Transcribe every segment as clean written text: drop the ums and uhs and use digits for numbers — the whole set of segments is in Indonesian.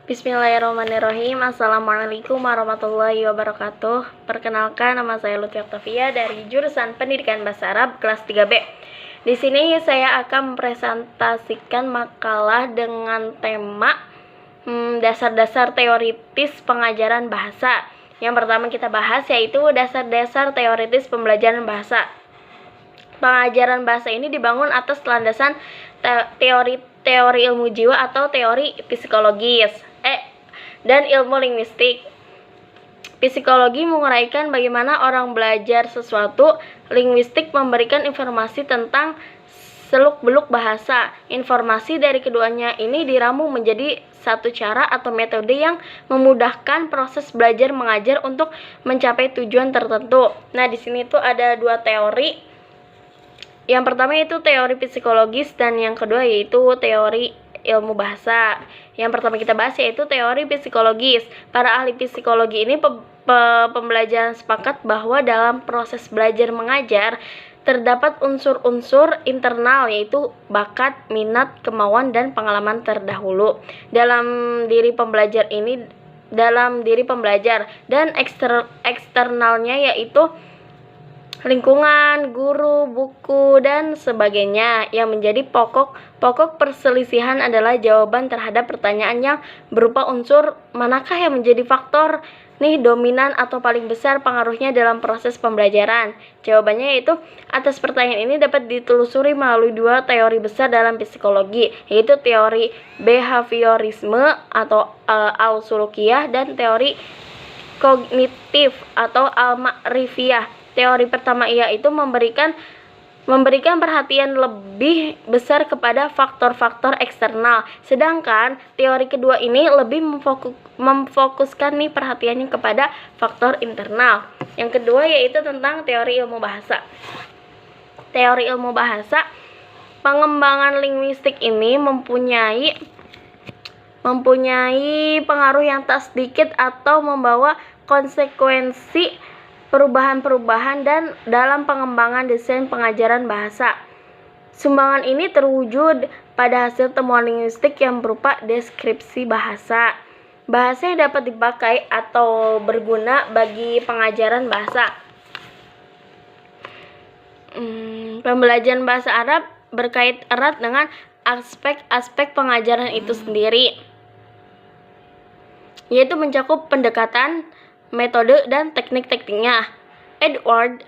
Bismillahirrahmanirrahim. Assalamualaikum warahmatullahi wabarakatuh. Perkenalkan, nama saya Lutfi Oktavia dari jurusan Pendidikan Bahasa Arab kelas 3B. Di sini saya akan mempresentasikan makalah dengan tema dasar-dasar teoritis pengajaran bahasa. Yang pertama kita bahas yaitu dasar-dasar teoritis pembelajaran bahasa. Pengajaran bahasa ini dibangun atas landasan teori ilmu jiwa atau teori psikologis dan ilmu linguistik. Psikologi menguraikan bagaimana orang belajar sesuatu, linguistik memberikan informasi tentang seluk-beluk bahasa. Informasi dari keduanya ini diramu menjadi satu cara atau metode yang memudahkan proses belajar mengajar untuk mencapai tujuan tertentu. Nah, di sini tuh ada dua teori. Yang pertama itu teori psikologis dan yang kedua yaitu teori ilmu bahasa. Yang pertama kita bahas yaitu teori psikologis. Para ahli psikologi ini pembelajaran sepakat bahwa dalam proses belajar mengajar terdapat unsur-unsur internal yaitu bakat, minat, kemauan, dan pengalaman terdahulu dalam diri pembelajar dan eksternalnya yaitu lingkungan, guru, buku, dan sebagainya. Yang menjadi pokok perselisihan adalah jawaban terhadap pertanyaan yang berupa unsur manakah yang menjadi faktor dominan atau paling besar pengaruhnya dalam proses pembelajaran. Jawabannya yaitu atas pertanyaan ini dapat ditelusuri melalui dua teori besar dalam psikologi, yaitu teori behaviorisme atau al-sulukiyah dan teori kognitif atau al-ma'rifiyah. Teori pertama yaitu memberikan perhatian lebih besar kepada faktor-faktor eksternal, sedangkan teori kedua ini lebih memfokuskan perhatiannya kepada faktor internal. Yang kedua yaitu tentang teori ilmu bahasa. Teori ilmu bahasa, pengembangan linguistik ini mempunyai pengaruh yang tak sedikit atau membawa konsekuensi perubahan-perubahan dan dalam pengembangan desain pengajaran bahasa. Sumbangan ini terwujud pada hasil temuan linguistik yang berupa deskripsi bahasa. Bahasa yang dapat dipakai atau berguna bagi pengajaran bahasa. Pembelajaran bahasa Arab berkait erat dengan aspek-aspek pengajaran itu sendiri, yaitu mencakup pendekatan, metode, dan teknik-tekniknya. Edward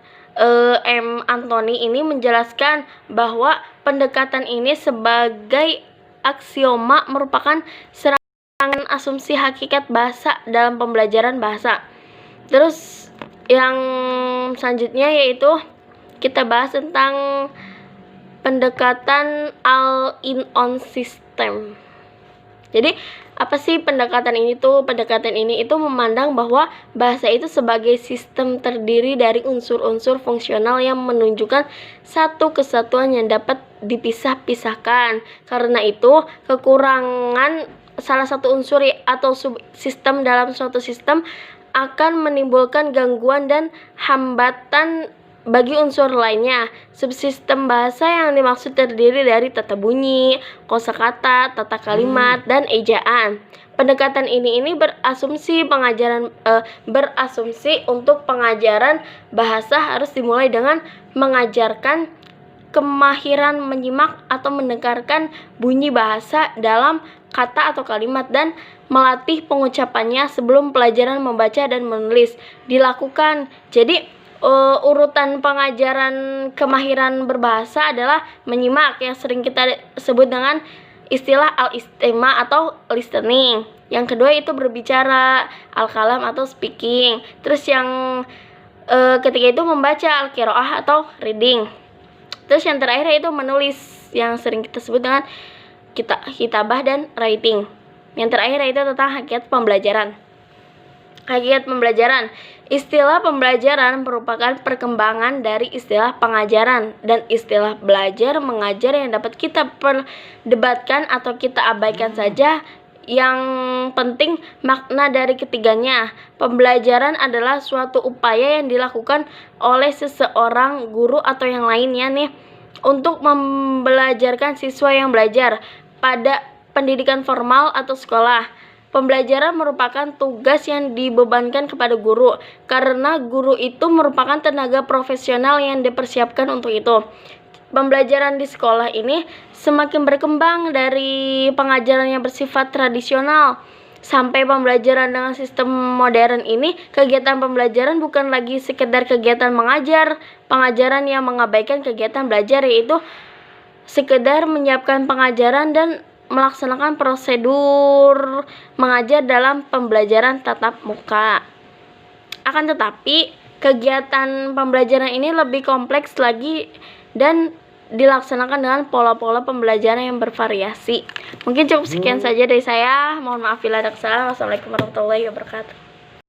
M. Anthony ini menjelaskan bahwa pendekatan ini sebagai aksioma merupakan serangan asumsi hakikat bahasa dalam pembelajaran bahasa. Terus yang selanjutnya yaitu kita bahas tentang pendekatan all-in-one system. Jadi apa sih pendekatan ini tuh? Pendekatan ini itu memandang bahwa bahasa itu sebagai sistem terdiri dari unsur-unsur fungsional yang menunjukkan satu kesatuan yang dapat dipisah-pisahkan. Karena itu, kekurangan salah satu unsur atau subsistem dalam suatu sistem akan menimbulkan gangguan dan hambatan bagi unsur lainnya. Subsistem bahasa yang dimaksud terdiri dari tata bunyi, kosakata, tata kalimat, dan ejaan. Pendekatan ini berasumsi untuk pengajaran bahasa harus dimulai dengan mengajarkan kemahiran menyimak atau mendengarkan bunyi bahasa dalam kata atau kalimat dan melatih pengucapannya sebelum pelajaran membaca dan menulis dilakukan. Jadi urutan pengajaran kemahiran berbahasa adalah menyimak, yang sering kita sebut dengan istilah al-istima atau listening. Yang kedua itu berbicara, al-kalam atau speaking. Terus yang ketiga itu membaca, al-qiraah atau reading. Terus yang terakhir itu menulis, yang sering kita sebut dengan kitabah dan writing. Yang terakhir itu tentang hakikat pembelajaran. Hakikat pembelajaran. Istilah pembelajaran merupakan perkembangan dari istilah pengajaran, dan istilah belajar mengajar yang dapat kita perdebatkan atau kita abaikan saja. Yang penting makna dari ketiganya. Pembelajaran adalah suatu upaya yang dilakukan oleh seseorang, guru atau yang lainnya untuk membelajarkan siswa yang belajar pada pendidikan formal atau sekolah. Pembelajaran merupakan tugas yang dibebankan kepada guru, karena guru itu merupakan tenaga profesional yang dipersiapkan untuk itu. Pembelajaran di sekolah ini semakin berkembang dari pengajaran yang bersifat tradisional sampai pembelajaran dengan sistem modern ini. Kegiatan pembelajaran bukan lagi sekedar kegiatan mengajar, pengajaran yang mengabaikan kegiatan belajar, yaitu sekedar menyiapkan pengajaran dan melaksanakan prosedur mengajar dalam pembelajaran tatap muka. Akan tetapi, kegiatan pembelajaran ini lebih kompleks lagi dan dilaksanakan dengan pola-pola pembelajaran yang bervariasi. Mungkin cukup sekian saja dari saya. Mohon maaf bila ada kesalahan. Wassalamualaikum warahmatullahi wabarakatuh.